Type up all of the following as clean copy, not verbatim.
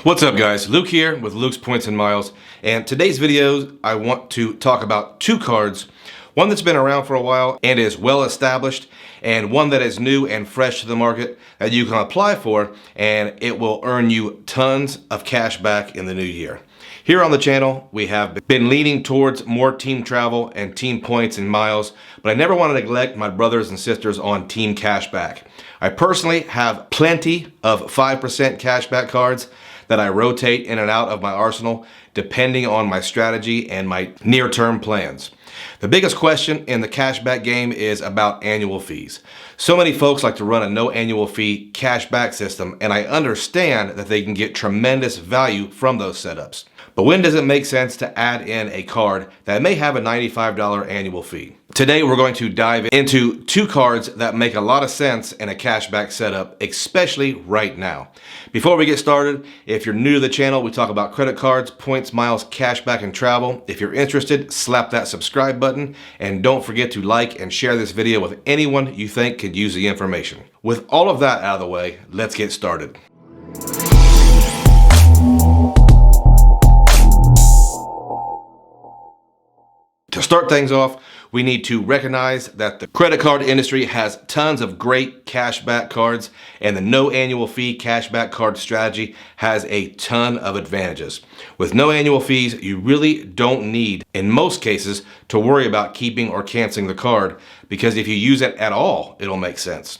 What's up guys, Luke here with Luke's Points and Miles, and today's video I want to talk about two cards, one that's been around for a while and is well established, and one that is new and fresh to the market that you can apply for and it will earn you tons of cash back in the new year. Here on the channel, we have been leaning towards more team travel and team points and miles, but I never want to neglect my brothers and sisters on team cashback. I personally have plenty of 5% cashback cards that I rotate in and out of my arsenal depending on my strategy and my near-term plans. The biggest question in the cashback game is about annual fees. So many folks like to run a no annual fee cashback system, and I understand that they can get tremendous value from those setups. But when does it make sense to add in a card that may have a $95 annual fee? Today we're going to dive into two cards that make a lot of sense in a cashback setup, especially right now. Before we get started, if you're new to the channel, we talk about credit cards, points, miles, cashback, and travel. If you're interested, slap that subscribe button, and don't forget to like and share this video with anyone you think could use the information. With all of that out of the way, let's get started. To start things off, we need to recognize that the credit card industry has tons of great cashback cards, and the no annual fee cashback card strategy has a ton of advantages. With no annual fees, you really don't need, in most cases, to worry about keeping or canceling the card, because if you use it at all, it'll make sense.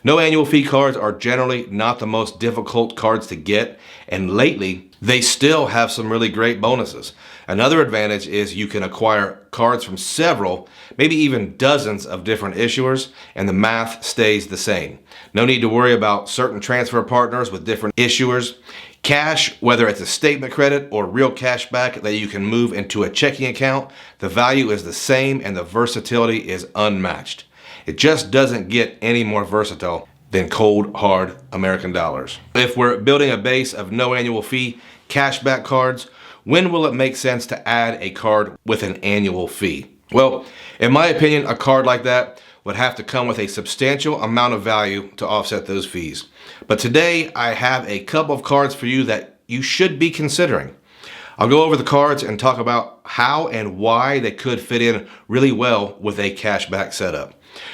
No annual fee cards are generally not the most difficult cards to get, and lately, they still have some really great bonuses. Another advantage is you can acquire cards from several, maybe even dozens of different issuers, and the math stays the same. No need to worry about certain transfer partners with different issuers. Cash, whether it's a statement credit or real cash back that you can move into a checking account, the value is the same and the versatility is unmatched. It just doesn't get any more versatile than cold, hard American dollars. If we're building a base of no annual fee cashback cards, when will it make sense to add a card with an annual fee? Well, in my opinion, a card like that would have to come with a substantial amount of value to offset those fees. But today, I have a couple of cards for you that you should be considering. I'll go over the cards and talk about how and why they could fit in really well with a cashback setup.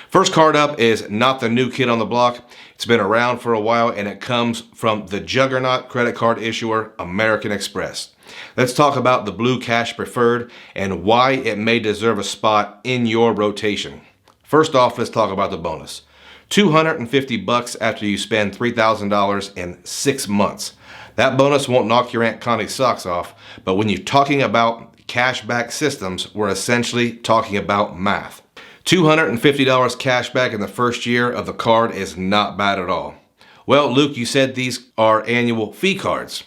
First card up is not the new kid on the block. It's been around for a while and it comes from the juggernaut credit card issuer, American Express. Let's talk about the Blue Cash Preferred and why it may deserve a spot in your rotation. First off, let's talk about the bonus. $250 after you spend $3,000 in 6 months. That bonus won't knock your Aunt Connie's socks off, but when you're talking about cashback systems, we're essentially talking about math. $250 cash back in the first year of the card is not bad at all. Well, Luke, you said these are annual fee cards,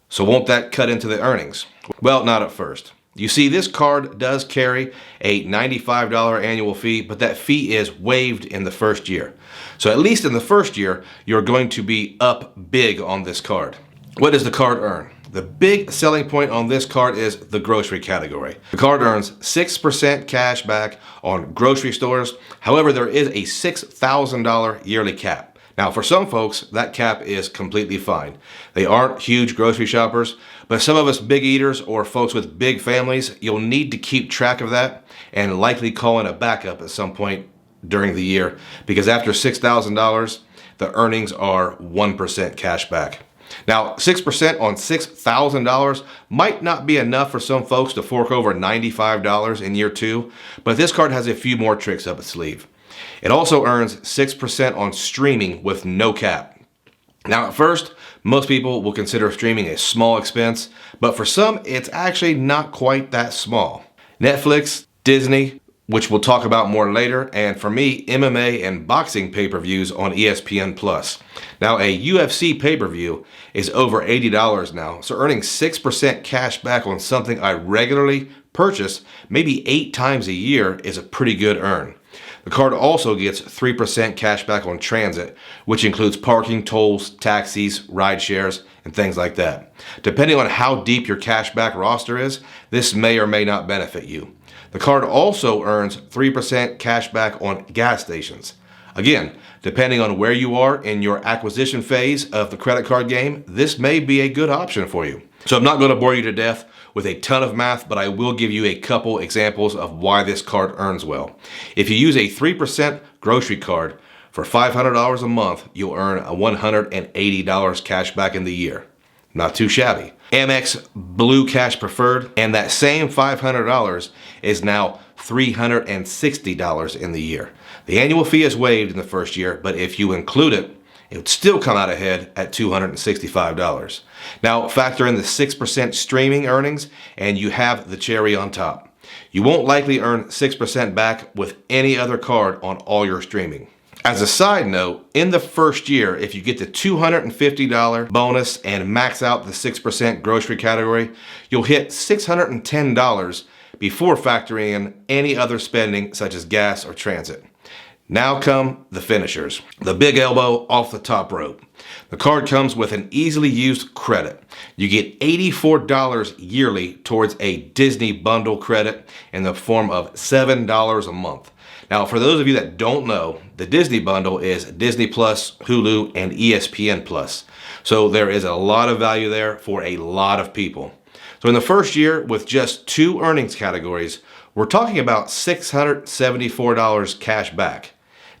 so won't that cut into the earnings? Well, not at first. You see, this card does carry a $95 annual fee, but that fee is waived in the first year. So at least in the first year, you're going to be up big on this card. What does the card earn? The big selling point on this card is the grocery category. The card earns 6% cash back on grocery stores. However, there is a $6,000 yearly cap. Now, for some folks, that cap is completely fine. They aren't huge grocery shoppers, but some of us big eaters or folks with big families, you'll need to keep track of that and likely call in a backup at some point during the year, because after $6,000, the earnings are 1% cash back. Now, 6% on $6,000 might not be enough for some folks to fork over $95 in year 2, but this card has a few more tricks up its sleeve. It also earns 6% on streaming with no cap. Now, at first, most people will consider streaming a small expense, but for some, it's actually not quite that small. Netflix, Disney, which we'll talk about more later, and for me, MMA and boxing pay-per-views on ESPN+. Now, a UFC pay-per-view is over $80 now, so earning 6% cash back on something I regularly purchase maybe 8 times a year is a pretty good earn. The card also gets 3% cash back on transit, which includes parking, tolls, taxis, ride shares, and things like that. Depending on how deep your cashback roster is, this may or may not benefit you. The card also earns 3% cash back on gas stations. Again, depending on where you are in your acquisition phase of the credit card game, this may be a good option for you. So I'm not going to bore you to death with a ton of math, but I will give you a couple examples of why this card earns well. If you use a 3% grocery card for $500 a month, you'll earn a $180 cash back in the year. Not too shabby. Amex Blue Cash Preferred, and that same $500 is now $360 in the year. The annual fee is waived in the first year, but if you include it, it would still come out ahead at $265. Now factor in the 6% streaming earnings and you have the cherry on top. You won't likely earn 6% back with any other card on all your streaming. As a side note, in the first year, if you get the $250 bonus and max out the 6% grocery category, you'll hit $610 before factoring in any other spending such as gas or transit. Now come the finishers, the big elbow off the top rope. The card comes with an easily used credit. You get $84 yearly towards a Disney bundle credit in the form of $7 a month. Now, for those of you that don't know, the Disney bundle is Disney Plus, Hulu, and ESPN Plus. So there is a lot of value there for a lot of people. So in the first year, with just 2 earnings categories, we're talking about $674 cash back.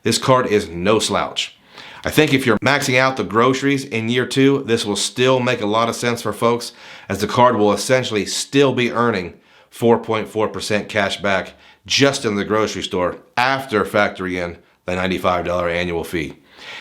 This card is no slouch. I think if you're maxing out the groceries in year 2, this will still make a lot of sense for folks, as the card will essentially still be earning 4.4% cash back just in the grocery store after factoring in the $95 annual fee.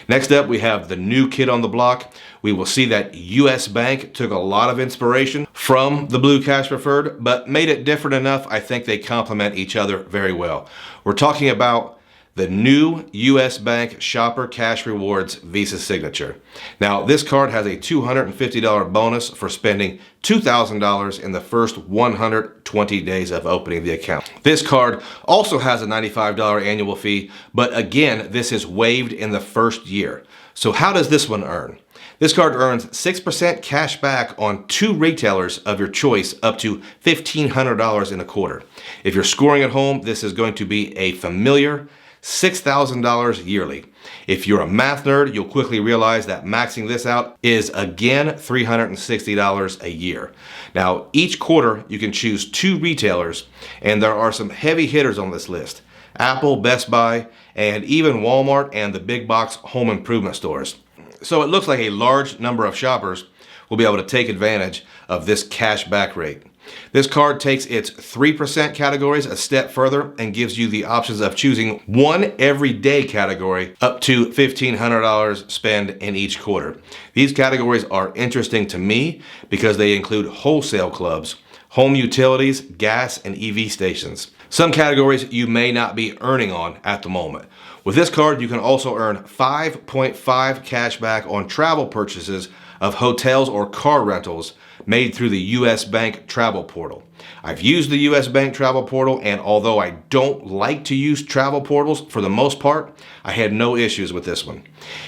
Next up, we have the new kid on the block. We will see that US Bank took a lot of inspiration from the Blue Cash Preferred, but made it different enough. I think they complement each other very well. We're talking about the new US Bank Shopper Cash Rewards Visa Signature. Now, this card has a $250 bonus for spending $2,000 in the first 120 days of opening the account. This card also has a $95 annual fee, but again, this is waived in the first year. So how does this one earn? This card earns 6% cash back on 2 retailers of your choice up to $1,500 in a quarter. If you're scoring at home, this is going to be a familiar $6,000 yearly. If you're a math nerd, you'll quickly realize that maxing this out is again $360 a year. Now, each quarter you can choose 2 retailers, and there are some heavy hitters on this list: Apple, Best Buy, and even Walmart and the big box home improvement stores. So it looks like a large number of shoppers will be able to take advantage of this cash back rate. This card takes its 3% categories a step further and gives you the options of choosing 1 everyday category up to $1,500 spend in each quarter. These categories are interesting to me because they include wholesale clubs, home utilities, gas, and EV stations. Some categories you may not be earning on at the moment. With this card, you can also earn 5.5 cash back on travel purchases of hotels or car rentals made through the US Bank Travel Portal. I've used the US Bank Travel Portal, and although I don't like to use travel portals for the most part, I had no issues with this one.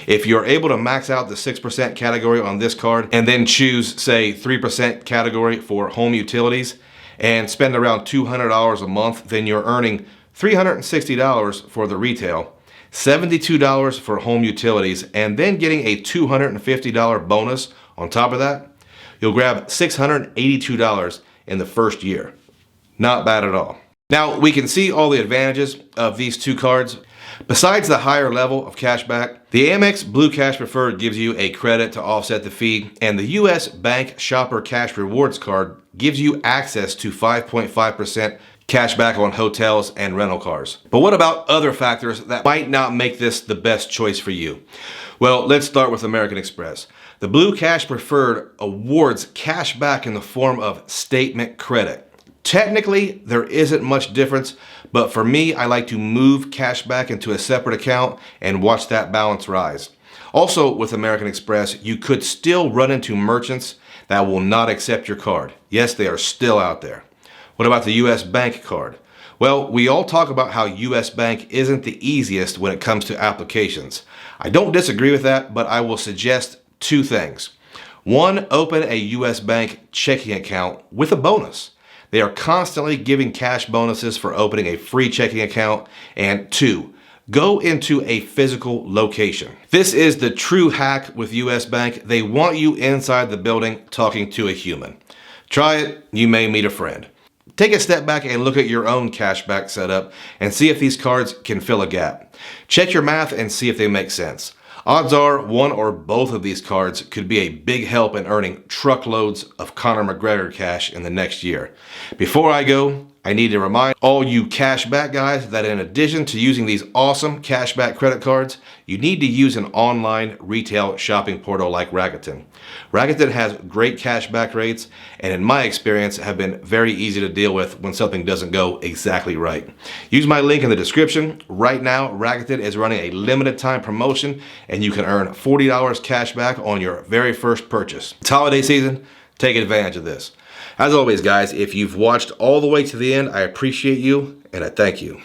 If you're able to max out the 6% category on this card and then choose, say, 3% category for home utilities and spend around $200 a month, then you're earning $360 for the retail, $72 for home utilities, and then getting a $250 bonus on top of that. You'll grab $682 in the first year. Not bad at all. Now, we can see all the advantages of these 2 cards. Besides the higher level of cash back, the Amex Blue Cash Preferred gives you a credit to offset the fee, and the US Bank Shopper Cash Rewards card gives you access to 5.5% cash back on hotels and rental cars. But what about other factors that might not make this the best choice for you? Well, let's start with American Express. The Blue Cash Preferred awards cash back in the form of statement credit. Technically, there isn't much difference, but for me, I like to move cash back into a separate account and watch that balance rise. Also, with American Express, you could still run into merchants that will not accept your card. Yes, they are still out there. What about the US Bank card? Well, we all talk about how US Bank isn't the easiest when it comes to applications. I don't disagree with that, but I will suggest 2 things. 1, open a US Bank checking account with a bonus. They are constantly giving cash bonuses for opening a free checking account. And 2, Go into a physical location. This is the true hack with US Bank. They want you inside the building talking to a human. Try it, you may meet a friend. Take a step back and look at your own cashback setup and see if these cards can fill a gap. Check your math and see if they make sense. Odds are one or both of these cards could be a big help in earning truckloads of Conor McGregor cash in the next year. Before I go, I need to remind all you cashback guys that in addition to using these awesome cashback credit cards, you need to use an online retail shopping portal like Rakuten. Rakuten has great cashback rates and in my experience have been very easy to deal with when something doesn't go exactly right. Use my link in the description. Right now, Rakuten is running a limited time promotion and you can earn $40 cashback on your very first purchase. It's holiday season, take advantage of this. As always, guys, if you've watched all the way to the end, I appreciate you and I thank you.